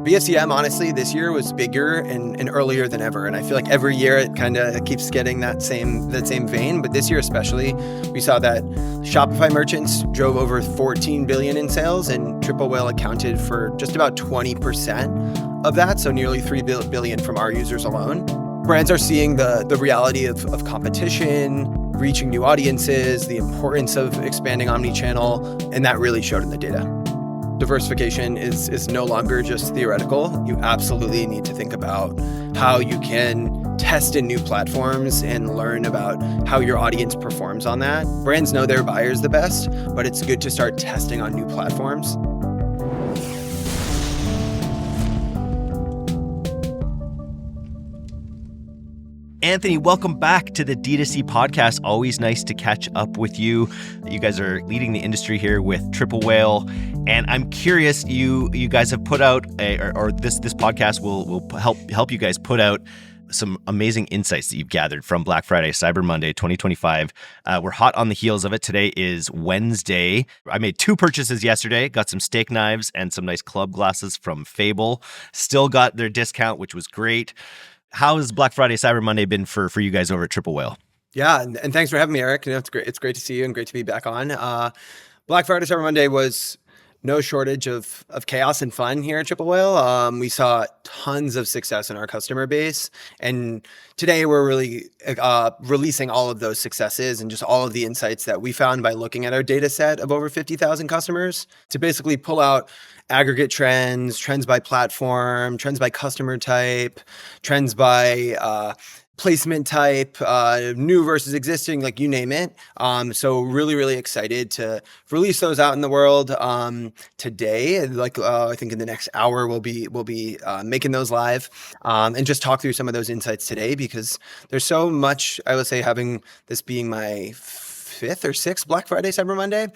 BFCM, honestly, this year was bigger and earlier than ever. And I feel like every year it kind of keeps getting that same vein. But this year especially, we saw that Shopify merchants drove over 14 billion in sales, and Triple Whale accounted for just about 20% of that. So nearly 3 billion from our users alone. Brands are seeing the reality of competition, reaching new audiences, the importance of expanding omnichannel, and that really showed in the data. Diversification is no longer just theoretical. You absolutely need to think about how you can test in new platforms and learn about how your audience performs on that. Brands know their buyers the best, but it's good to start testing on new platforms. Anthony, welcome back to the D2C podcast. Always nice to catch up with you. You guys are leading the industry here with Triple Whale. And I'm curious, you guys have put out, this podcast will help you guys put out some amazing insights that you've gathered from Black Friday, Cyber Monday 2025. We're hot on the heels of it. Today is Wednesday. I made 2 purchases yesterday, got some steak knives and some nice club glasses from Fable. Still got their discount, which was great. How has Black Friday, Cyber Monday been for you guys over at Triple Whale? Yeah, and thanks for having me, Eric. It's great. It's great to see you and great to be back on. Black Friday, Cyber Monday was no shortage of chaos and fun here at Triple Whale. We saw tons of success in our customer base, and today we're really releasing all of those successes and just all of the insights that we found by looking at our data set of over 50,000 customers to basically pull out aggregate trends by platform, trends by customer type, trends by placement type, new versus existing, like you name it. So really excited to release those out in the world today. I think in the next hour we'll be making those live and just talk through some of those insights today, because there's so much. I would say, having this being my 5th or 6th Black Friday, Cyber Monday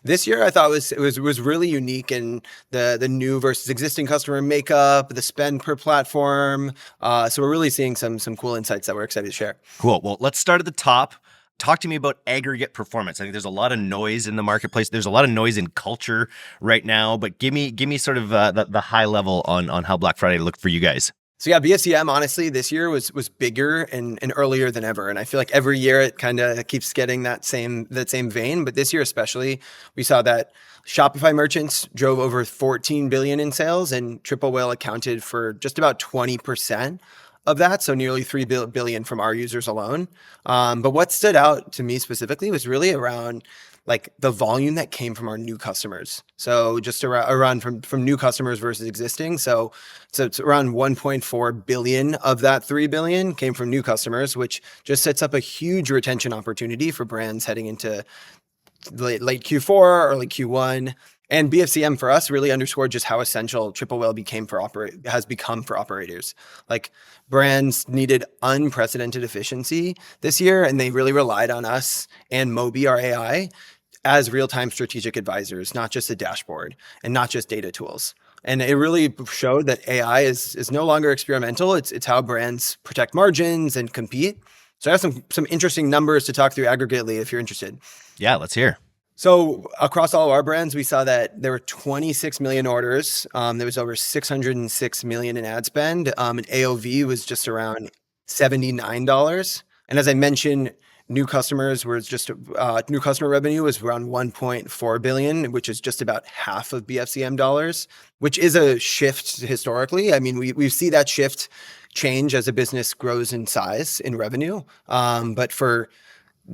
this year, I thought it was really unique in the new versus existing customer makeup, the spend per platform. So we're really seeing some cool insights that we're excited to share. Cool. Well, let's start at the top. Talk to me about aggregate performance. I think there's a lot of noise in the marketplace. There's a lot of noise in culture right now, but give me sort of the high level on how Black Friday looked for you guys. So yeah, BFCM, honestly, this year was bigger and earlier than ever. And I feel like every year it kind of keeps getting that same vein. But this year especially, we saw that Shopify merchants drove over 14 billion in sales, and Triple Whale accounted for just about 20% of that. So nearly 3 billion from our users alone. But what stood out to me specifically was really around like the volume that came from our new customers. So just around from new customers versus existing. So it's around 1.4 billion of that 3 billion came from new customers, which just sets up a huge retention opportunity for brands heading into late Q4 or late Q1. And BFCM for us really underscored just how essential Triple Whale has become for operators. Like, brands needed unprecedented efficiency this year, and they really relied on us and Mobi, our AI, as real-time strategic advisors, not just a dashboard and not just data tools. And it really showed that AI is no longer experimental. It's how brands protect margins and compete. So I have some interesting numbers to talk through aggregately if you're interested. Yeah, let's hear. So across all of our brands, we saw that there were 26 million orders. There was over 606 million in ad spend. And AOV was just around $79. And as I mentioned, new customer revenue was around 1.4 billion, which is just about half of BFCM dollars, which is a shift historically. I mean, we see that shift change as a business grows in size in revenue. But for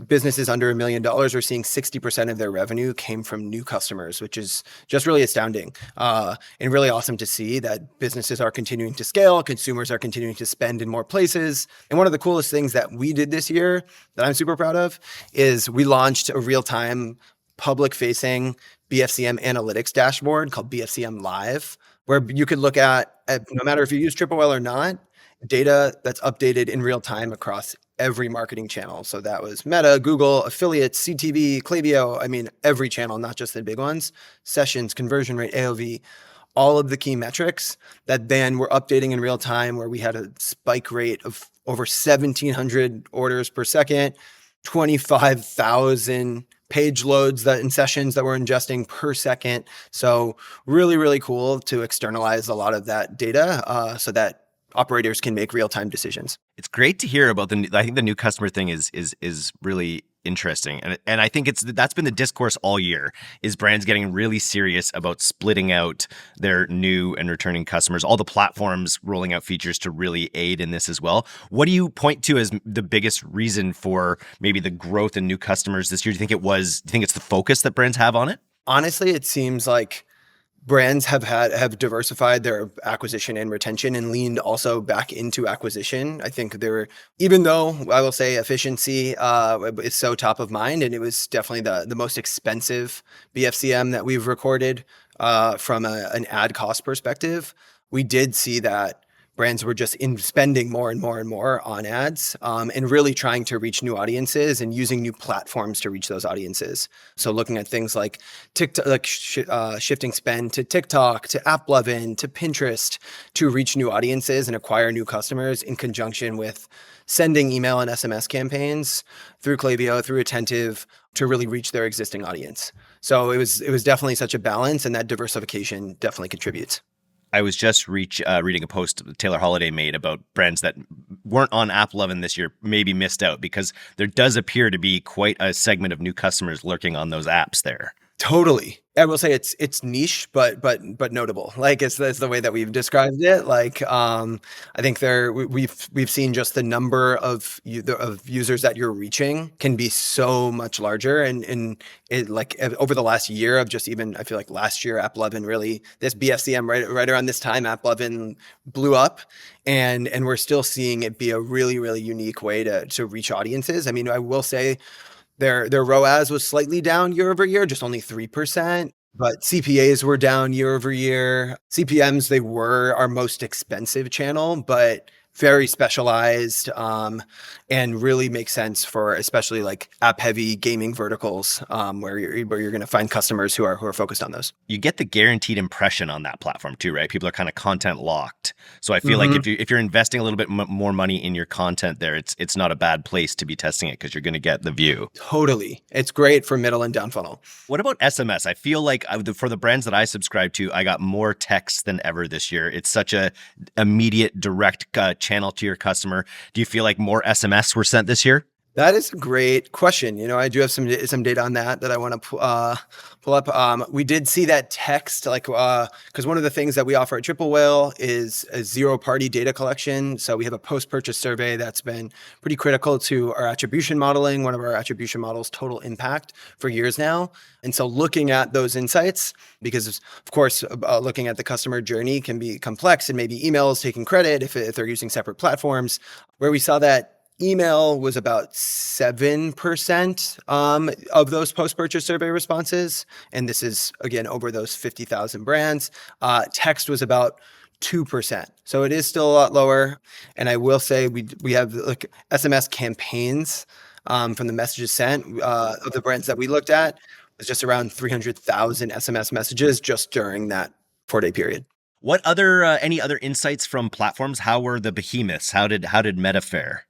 businesses under $1 million, we're seeing 60% of their revenue came from new customers, which is just really astounding and really awesome to see that businesses are continuing to scale, consumers are continuing to spend in more places. And one of the coolest things that we did this year that I'm super proud of is we launched a real-time public-facing BFCM analytics dashboard called BFCM Live, where you could look at no matter if you use Triple Whale or not, data that's updated in real time across every marketing channel. So that was Meta, Google, affiliates, CTV, Klaviyo. I mean, every channel, not just the big ones, sessions, conversion rate, AOV, all of the key metrics that then we're updating in real time, where we had a spike rate of over 1,700 orders per second. 25,000 page loads that in sessions that we're ingesting per second. So really, really cool to externalize a lot of that data so that operators can make real-time decisions. It's great to hear about I think the new customer thing is really interesting, and I think that's been the discourse all year. Is brands getting really serious about splitting out their new and returning customers? All the platforms rolling out features to really aid in this as well. What do you point to as the biggest reason for maybe the growth in new customers this year? Do you think it's the focus that brands have on it? Honestly, it seems like brands have diversified their acquisition and retention and leaned also back into acquisition. I think even though I will say efficiency is so top of mind, and it was definitely the most expensive BFCM that we've recorded from an ad cost perspective, we did see that brands were just spending more and more and more on ads and really trying to reach new audiences and using new platforms to reach those audiences. So looking at things like TikTok, shifting spend to TikTok, to AppLovin, to Pinterest to reach new audiences and acquire new customers in conjunction with sending email and SMS campaigns through Klaviyo, through Attentive to really reach their existing audience. So it was definitely such a balance, and that diversification definitely contributes. I was just reading a post Taylor Holiday made about brands that weren't on AppLovin this year maybe missed out because there does appear to be quite a segment of new customers lurking on those apps there. Totally. I will say it's niche, but notable. Like it's the way that we've described it. Like I think we've seen just the number of users that you're reaching can be so much larger, and it like over the last year of just even I feel like last year AppLovin really this BFCM right around this time AppLovin blew up, and we're still seeing it be a really really unique way to reach audiences. I mean, I will say their ROAS was slightly down year over year, just only 3%, but CPAs were down year over year. CPMs, they were our most expensive channel, but very specialized and really makes sense for especially like app heavy gaming verticals where you're going to find customers who are focused on those. You get the guaranteed impression on that platform too, right? People are kind of content locked. So I feel like if you're investing a little bit more money in your content there, it's not a bad place to be testing it because you're going to get the view. Totally. It's great for middle and down funnel. What about SMS? I feel like for the brands that I subscribe to, I got more texts than ever this year. It's such a immediate direct channel to your customer. Do you feel like more SMS were sent this year? That is a great question. You know, I do have some data on that I want to pull up. We did see that text, like, because one of the things that we offer at Triple Whale is a zero-party data collection. So we have a post-purchase survey that's been pretty critical to our attribution modeling, one of our attribution models, Total Impact, for years now. And so looking at those insights, because of course, looking at the customer journey can be complex, and maybe emails taking credit if they're using separate platforms, where we saw that email was about 7% of those post-purchase survey responses. And this is, again, over those 50,000 brands. Text was about 2%. So it is still a lot lower. And I will say we have like SMS campaigns from the messages sent of the brands that we looked at was just around 300,000 SMS messages just during that 4-day period. What any other insights from platforms? How were the behemoths? How did Meta fare?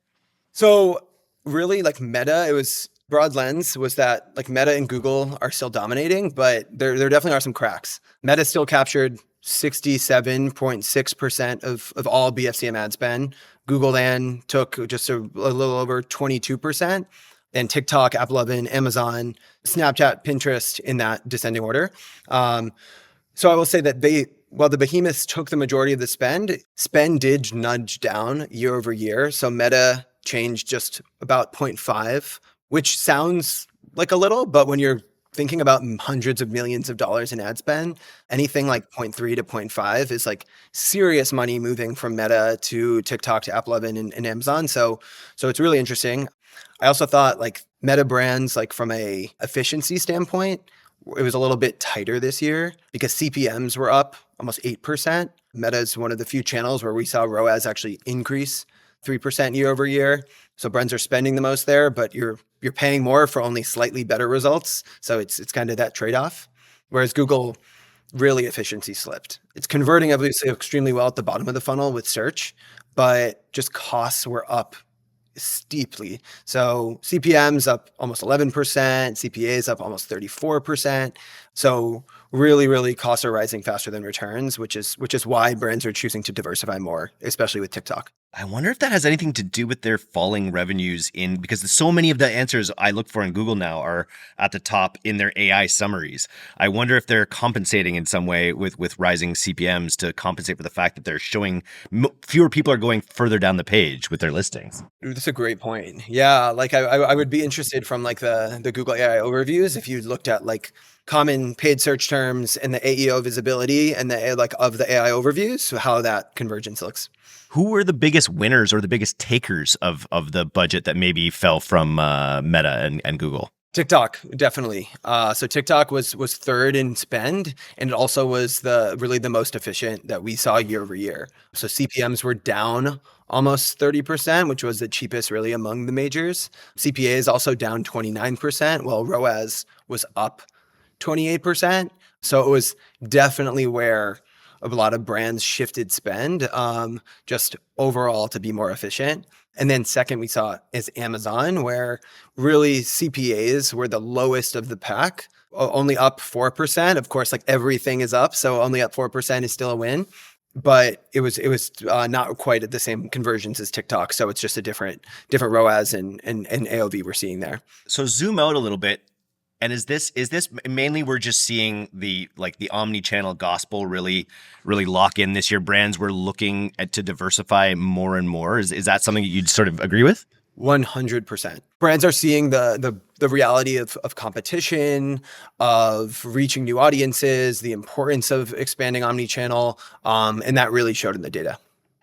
So really like Meta, it was broad lens was that like Meta and Google are still dominating, but there definitely are some cracks. Meta still captured 67.6% of all BFCM ad spend. Google then took just a little over 22%. And TikTok, AppLovin, Amazon, Snapchat, Pinterest in that descending order. So I will say that while the behemoths took the majority of the spend did nudge down year over year. So Meta changed just about 0.5, which sounds like a little, but when you're thinking about hundreds of millions of dollars in ad spend, anything like 0.3 to 0.5 is like serious money moving from Meta to TikTok to AppLovin and Amazon. So it's really interesting. I also thought like Meta brands, like from a efficiency standpoint, it was a little bit tighter this year because CPMs were up almost 8%. Meta is one of the few channels where we saw ROAS actually increase 3% year over year. So brands are spending the most there, but you're paying more for only slightly better results. So it's kind of that trade-off. Whereas Google really efficiency slipped. It's converting obviously extremely well at the bottom of the funnel with search, but just costs were up steeply. So CPMs up almost 11%, CPAs up almost 34%. So really, really costs are rising faster than returns, which is why brands are choosing to diversify more, especially with TikTok. I wonder if that has anything to do with their falling revenues because so many of the answers I look for in Google now are at the top in their AI summaries. I wonder if they're compensating in some way with rising CPMs to compensate for the fact that they're showing fewer people are going further down the page with their listings. That's a great point. Yeah, like I would be interested from like the Google AI overviews if you looked at like common paid search terms and the AEO visibility and the like of the AI overviews, so how that convergence looks. Who were the biggest winners or the biggest takers of the budget that maybe fell from Meta and Google? TikTok, definitely. So TikTok was third in spend, and it also was really the most efficient that we saw year over year. So CPMs were down almost 30%, which was the cheapest really among the majors. CPA is also down 29%, while ROAS was up 28%. So it was definitely where a lot of brands shifted spend, just overall to be more efficient. And then second, we saw is Amazon, where really CPAs were the lowest of the pack, only up 4%. Of course, like everything is up, so only up 4% is still a win. But it was not quite at the same conversions as TikTok, so it's just a different ROAS and AOV we're seeing there. So zoom out a little bit. And is this mainly we're just seeing the omni-channel gospel really lock in this year? Brands were looking to diversify more and more. Is that something you'd sort of agree with? 100%. Brands are seeing the reality of competition, of reaching new audiences, the importance of expanding omni-channel, and that really showed in the data.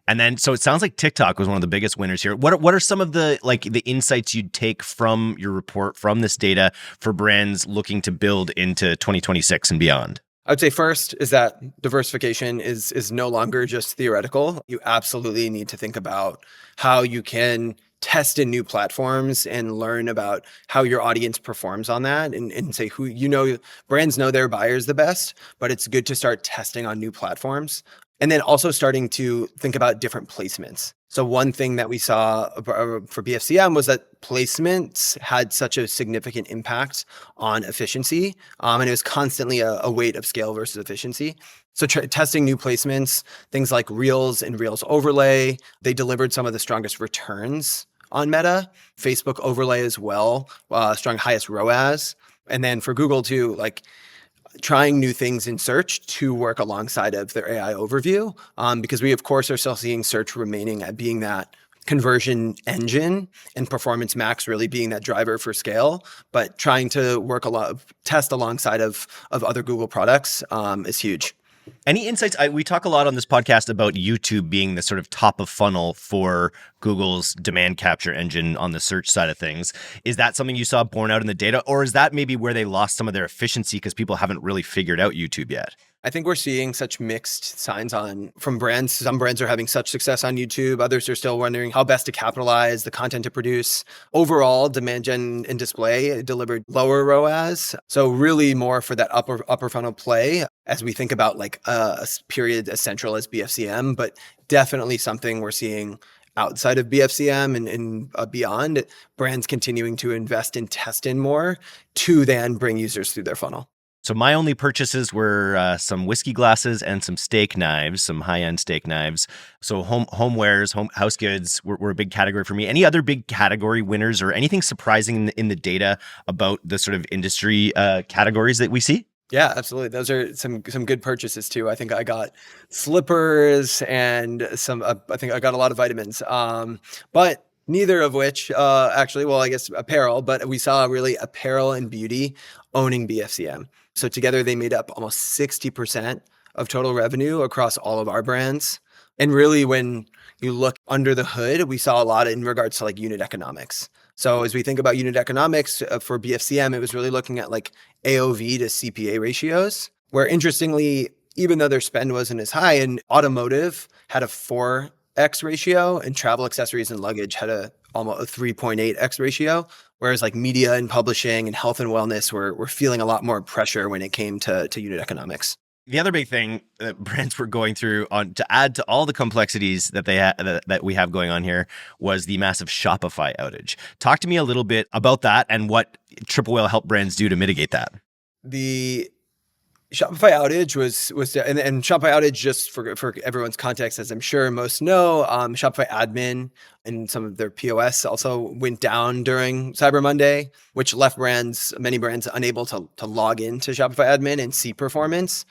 And then, so it sounds like TikTok was one of the biggest winners here. What are some of the insights you'd take from your report, from this data, for brands looking to build into 2026 and beyond? I would say first is that diversification is no longer just theoretical. You absolutely need to think about how you can test in new platforms and learn about how your audience performs on that and say brands know their buyers the best, but it's good to start testing on new platforms. And then also starting to think about different placements. So one thing that we saw for BFCM was that placements had such a significant impact on efficiency. And it was constantly a weight of scale versus efficiency. So testing new placements, things like Reels and Reels overlay, they delivered some of the strongest returns on Meta. Facebook overlay as well, strong highest ROAS. And then for Google too, like trying new things in search to work alongside of their AI overview, because we, of course, are still seeing search remaining at being that conversion engine and Performance Max really being that driver for scale, but trying to test alongside of other Google products is huge. Any insights? We talk a lot on this podcast about YouTube being the sort of top of funnel for Google's demand capture engine on the search side of things. Is that something you saw borne out in the data, or is that maybe where they lost some of their efficiency because people haven't really figured out YouTube yet? I think we're seeing such mixed signs from brands. Some brands are having such success on YouTube. Others are still wondering how best to capitalize the content to produce. Overall, demand gen and display delivered lower ROAS. So really more for that upper funnel play as we think about like a period as central as BFCM, but definitely something we're seeing outside of BFCM and beyond, brands continuing to invest in test in more to then bring users through their funnel. So my only purchases were some whiskey glasses and some steak knives, some high-end steak knives. So homewares, house goods were a big category for me. Any other big category winners or anything surprising in the data about the sort of industry categories that we see? Yeah, absolutely. Those are some good purchases too. I think I got slippers and I think I got a lot of vitamins. But neither of which actually, well, I guess apparel, but we saw really apparel and beauty owning BFCM. So together they made up almost 60% of total revenue across all of our brands. And really when you look under the hood, we saw a lot in regards to like unit economics. So as we think about unit economics for BFCM, it was really looking at like AOV to CPA ratios, where interestingly, even though their spend wasn't as high, and automotive had a 4x ratio and travel, accessories, and luggage had almost a 3.8x ratio, whereas like media and publishing and health and wellness were feeling a lot more pressure when it came to unit economics. The other big thing that brands were going through on to add to all the complexities that that we have going on here was the massive Shopify outage. Talk to me a little bit about that and what Triple Whale helped brands do to mitigate that. The Shopify outage was and Shopify outage, just for everyone's context, as I'm sure most know, Shopify admin and some of their POS also went down during Cyber Monday, which left many brands unable to log into Shopify admin and see performance,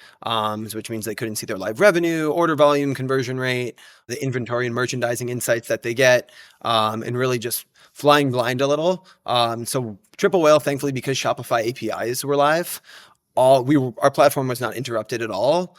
which means they couldn't see their live revenue, order volume, conversion rate, the inventory and merchandising insights that they get, and really just flying blind a little. So Triple Whale, thankfully, because Shopify APIs were live, our platform was not interrupted at all.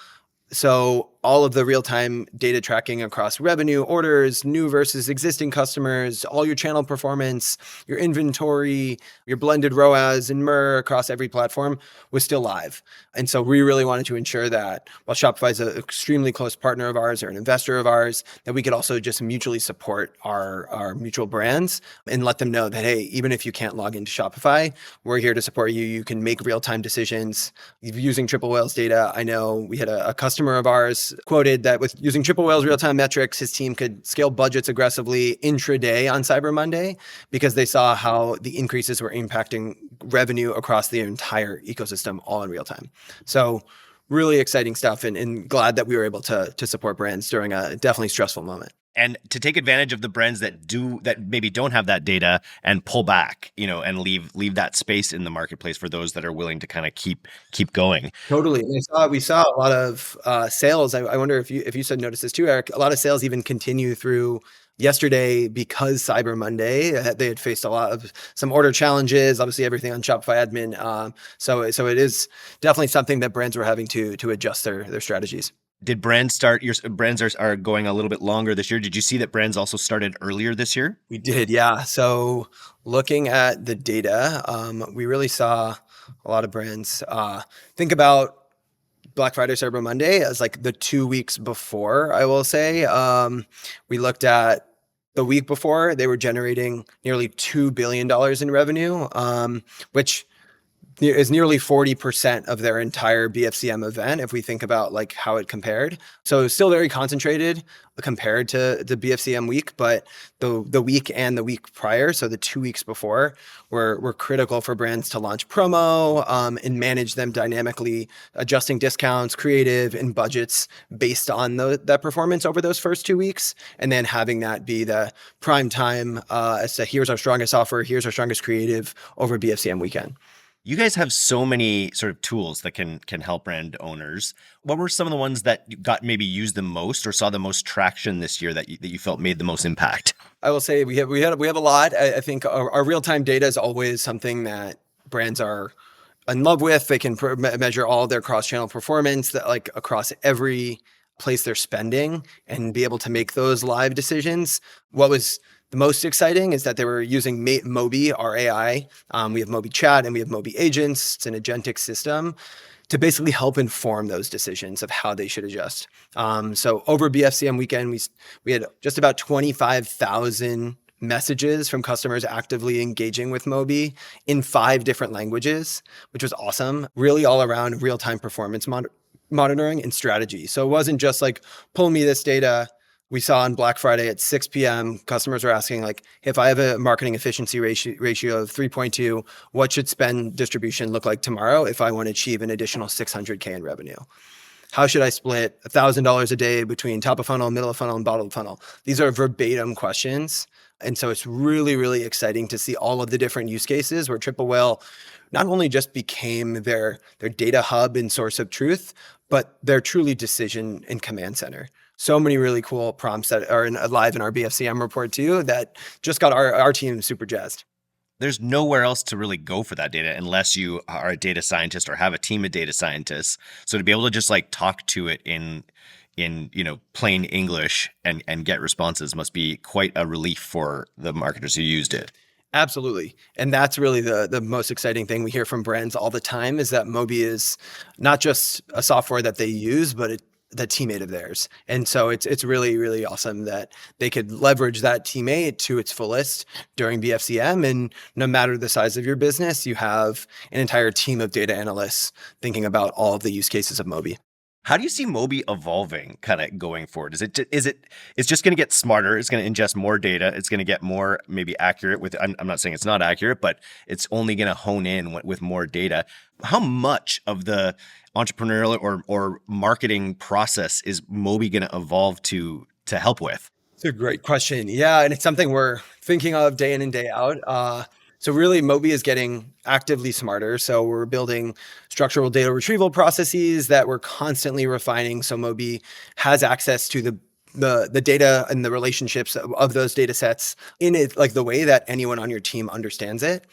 So all of the real-time data tracking across revenue, orders, new versus existing customers, all your channel performance, your inventory, your blended ROAS and MER across every platform was still live. And so we really wanted to ensure that while Shopify is an extremely close partner of ours or an investor of ours, that we could also just mutually support our mutual brands and let them know that, hey, even if you can't log into Shopify, we're here to support you. You can make real-time decisions using Triple Whale's data. I know we had a customer of ours quoted that with using Triple Whale's real-time metrics, his team could scale budgets aggressively intraday on Cyber Monday because they saw how the increases were impacting revenue across the entire ecosystem all in real time. So really exciting stuff, and glad that we were able to support brands during a definitely stressful moment. And to take advantage of the brands that maybe don't have that data and pull back, and leave that space in the marketplace for those that are willing to kind of keep going. Totally. And we saw a lot of sales. I wonder if you noticed this too, Eric. A lot of sales even continue through yesterday because Cyber Monday. They had faced some order challenges. Obviously, everything on Shopify admin. So it is definitely something that brands were having to adjust their strategies. Did brands start? Your brands are going a little bit longer this year. Did you see that brands also started earlier this year? We did, yeah. So looking at the data, we really saw a lot of brands think about Black Friday, Cyber Monday as like the 2 weeks before, I will say. We looked at the week before, they were generating nearly $2 billion in revenue, which is nearly 40% of their entire BFCM event if we think about like how it compared. So still very concentrated compared to the BFCM week, but the week and the week prior, so the 2 weeks before, were critical for brands to launch promo and manage them dynamically, adjusting discounts, creative, and budgets based on that performance over those first 2 weeks, and then having that be the prime time as to here's our strongest offer, here's our strongest creative over BFCM weekend. You guys have so many sort of tools that can help brand owners. What were some of the ones that you got maybe used the most or saw the most traction this year that you felt made the most impact? I will say we have a lot. I think our real-time data is always something that brands are in love with. They can measure all their cross-channel performance that like across every place they're spending and be able to make those live decisions. What was the most exciting is that they were using Mobi, our AI. We have Mobi Chat and we have Mobi Agents. It's an agentic system to basically help inform those decisions of how they should adjust. So over BFCM weekend, we had just about 25,000 messages from customers actively engaging with Mobi in 5 different languages, which was awesome. Really all around real-time performance monitoring and strategy. So it wasn't just like, pull me this data. We saw on Black Friday at 6 p.m., customers were asking like, if I have a marketing efficiency ratio of 3.2, what should spend distribution look like tomorrow if I want to achieve an additional $600K in revenue? How should I split $1,000 a day between top of funnel, middle of funnel, and bottom of funnel? These are verbatim questions. And so it's really, really exciting to see all of the different use cases where Triple Whale not only just became their data hub and source of truth, but their truly decision and command center. So many really cool prompts that are live in our BFCM report too that just got our team super jazzed. There's nowhere else to really go for that data unless you are a data scientist or have a team of data scientists. So to be able to just like talk to it in plain English and get responses must be quite a relief for the marketers who used it. Absolutely. And that's really the most exciting thing we hear from brands all the time is that Mobi is not just a software that they use, but the teammate of theirs. And so it's really, really awesome that they could leverage that teammate to its fullest during BFCM. And no matter the size of your business, you have an entire team of data analysts thinking about all of the use cases of Mobi. How do you see Mobi evolving kind of going forward? It's just going to get smarter. It's going to ingest more data. It's going to get more maybe accurate with, I'm not saying it's not accurate, but it's only going to hone in with more data. How much of the entrepreneurial or marketing process is Mobi going to evolve to help with? It's a great question. Yeah, and it's something we're thinking of day in and day out. So really, Mobi is getting actively smarter. So we're building structural data retrieval processes that we're constantly refining. So Mobi has access to the data and the relationships of those data sets in it, like the way that anyone on your team understands it.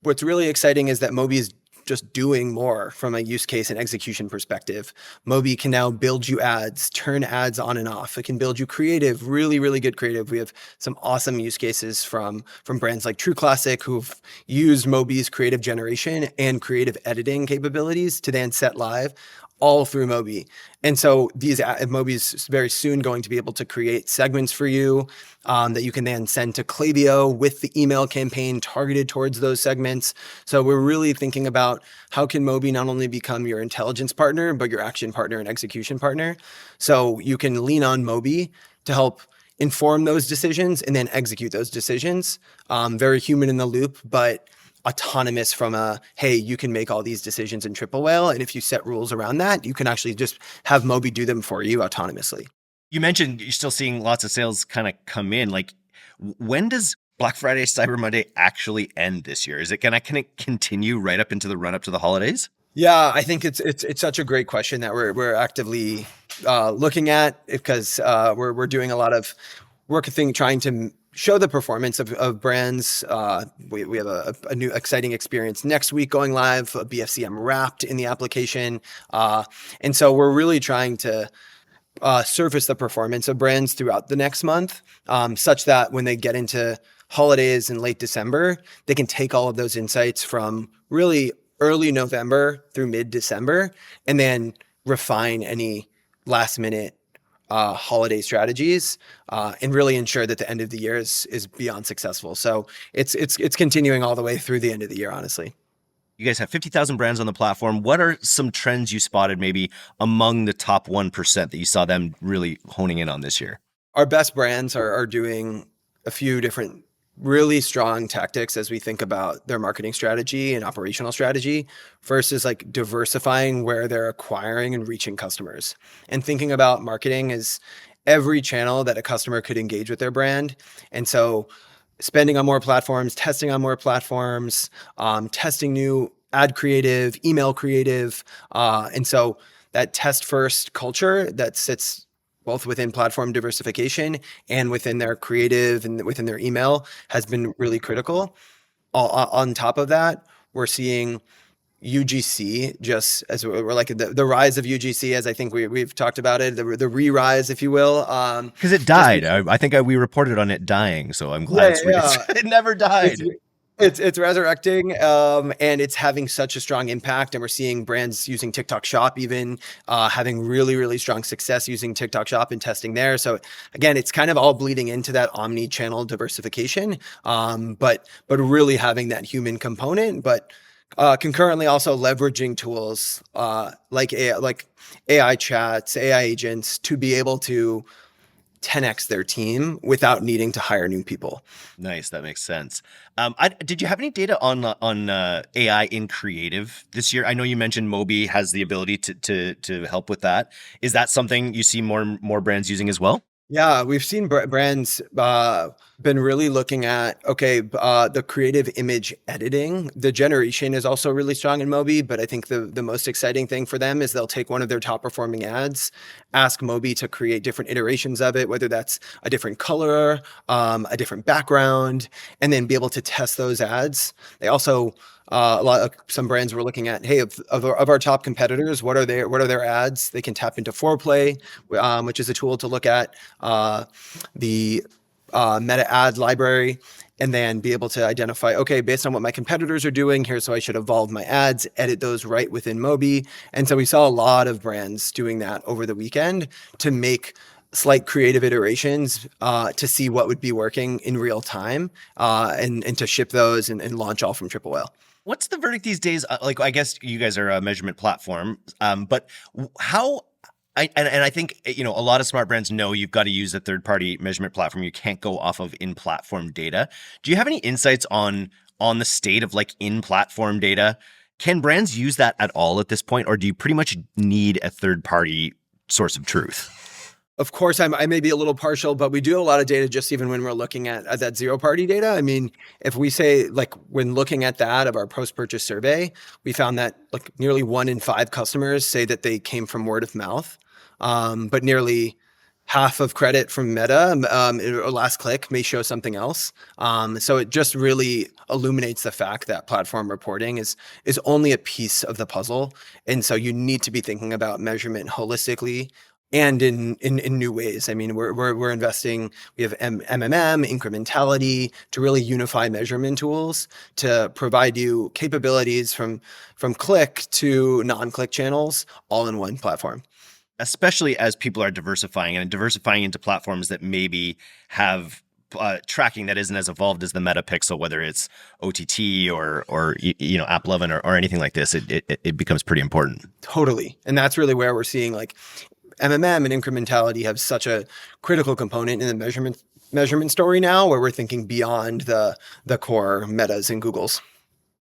What's really exciting is that Mobi is just doing more from a use case and execution perspective. Mobi can now build you ads, turn ads on and off. It can build you creative, really, really good creative. We have some awesome use cases from brands like True Classic who've used Mobi's creative generation and creative editing capabilities to then set live all through Mobi. And so Mobi's very soon going to be able to create segments for you that you can then send to Klaviyo with the email campaign targeted towards those segments. So we're really thinking about how can Mobi not only become your intelligence partner, but your action partner and execution partner. So you can lean on Mobi to help inform those decisions and then execute those decisions. Very human in the loop, but autonomous from hey, you can make all these decisions in Triple Whale. And if you set rules around that, you can actually just have Mobi do them for you autonomously. You mentioned you're still seeing lots of sales kind of come in. Like, when does Black Friday, Cyber Monday actually end this year? Is it going to continue right up into the run up to the holidays? Yeah, I think it's such a great question that we're actively looking at, because we're doing a lot of work trying to show the performance of brands. We have a new exciting experience next week going live, a BFCM wrapped in the application. And so we're really trying to surface the performance of brands throughout the next month, such that when they get into holidays in late December, they can take all of those insights from really early November through mid-December and then refine any last minute holiday strategies and really ensure that the end of the year is beyond successful. So it's continuing all the way through the end of the year, honestly. You guys have 50,000 brands on the platform. What are some trends you spotted maybe among the top 1% that you saw them really honing in on this year? Our best brands are doing a few different really strong tactics as we think about their marketing strategy and operational strategy. First is like diversifying where they're acquiring and reaching customers, and thinking about marketing as every channel that a customer could engage with their brand. And so spending on more platforms, testing on more platforms, testing new ad creative, email creative. And so that test first culture that sits both within platform diversification and within their creative and within their email has been really critical. On top of that, we're seeing UGC, just as we're like the rise of UGC, as I think we've talked about it, the re-rise, if you will. Because it died. I think we reported on it dying, so I'm glad it never died. It's resurrecting, and it's having such a strong impact. And we're seeing brands using TikTok Shop even having really, really strong success using TikTok Shop and testing there. So again, it's kind of all bleeding into that omni-channel diversification, but really having that human component, but concurrently also leveraging tools like AI chats, AI agents to be able to 10x their team without needing to hire new people. Nice, that makes sense. Did you have any data on AI in creative this year? I know you mentioned Mobi has the ability to help with that. Is that something you see more brands using as well? Yeah, we've seen brands been really looking at, the creative image editing. The generation is also really strong in Mobi, but I think the most exciting thing for them is they'll take one of their top performing ads, ask Mobi to create different iterations of it, whether that's a different color, a different background, and then be able to test those ads. They also some brands were looking at, hey, of our top competitors, what are their ads? They can tap into Foreplay, which is a tool to look at the meta ad library, and then be able to identify, okay, based on what my competitors are doing, here's how I should evolve my ads, edit those right within Mobi. And so we saw a lot of brands doing that over the weekend to make slight creative iterations to see what would be working in real time, and to ship those and launch all from Triple Whale. What's the verdict these days? I guess you guys are a measurement platform, but how And I think, a lot of smart brands know you've got to use a third-party measurement platform. You can't go off of in-platform data. Do you have any insights on the state of like in-platform data? Can brands use that at all at this point, or do you pretty much need a third-party source of truth? Of course, I may be a little partial, but we do have a lot of data just even when we're looking at that zero-party data. I mean, if we say, like, when looking at that of our post-purchase survey, we found that like nearly 1 in 5 customers say that they came from word of mouth, but nearly half of credit from Meta or last click may show something else. So it just really illuminates the fact that platform reporting is only a piece of the puzzle. And so you need to be thinking about measurement holistically and in new ways. I mean, we're investing. We have MMM, incrementality, to really unify measurement tools to provide you capabilities from click to non-click channels all in one platform. Especially as people are diversifying into platforms that maybe have tracking that isn't as evolved as the Meta Pixel, whether it's OTT or AppLovin or anything like this, it becomes pretty important. Totally, and that's really where we're seeing like MMM and incrementality have such a critical component in the measurement story now, where we're thinking beyond the core Metas and Googles.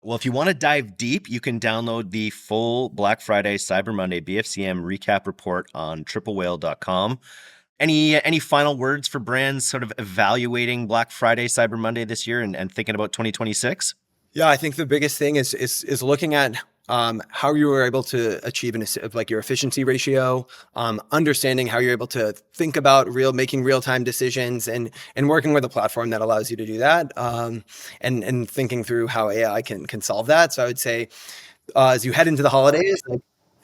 Well, if you want to dive deep, you can download the full Black Friday, Cyber Monday BFCM recap report on triplewhale.com. Any final words for brands sort of evaluating Black Friday, Cyber Monday this year and thinking about 2026? Yeah, I think the biggest thing is looking at how you were able to achieve your efficiency ratio, understanding how you're able to think about making real-time decisions and working with a platform that allows you to do that, and thinking through how AI can solve that. So I would say, as you head into the holidays,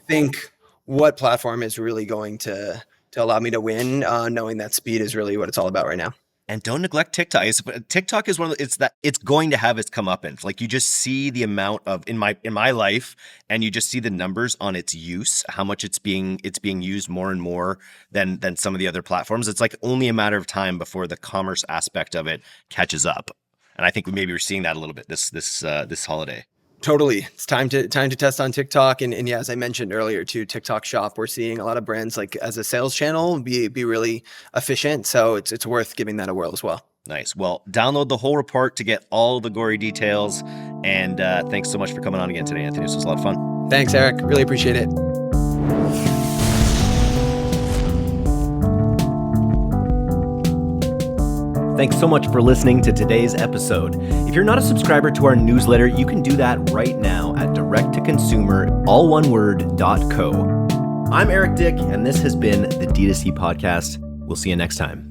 think what platform is really going to allow me to win, knowing that speed is really what it's all about right now. And don't neglect TikTok. TikTok is one of it's going to have its comeuppance. Like, you just see the amount of in my life, and you just see the numbers on its use, how much it's being used more and more than some of the other platforms. It's like only a matter of time before the commerce aspect of it catches up. And I think maybe we're seeing that a little bit this holiday. Totally. It's time to test on TikTok. And yeah, as I mentioned earlier too, TikTok Shop, we're seeing a lot of brands like as a sales channel be really efficient. So it's worth giving that a whirl as well. Nice. Well, download the whole report to get all the gory details. And thanks so much for coming on again today, Anthony. This was a lot of fun. Thanks, Eric. Really appreciate it. Thanks so much for listening to today's episode. If you're not a subscriber to our newsletter, you can do that right now at directtoconsumer.co. I'm Eric Dick, and this has been the D2C Podcast. We'll see you next time.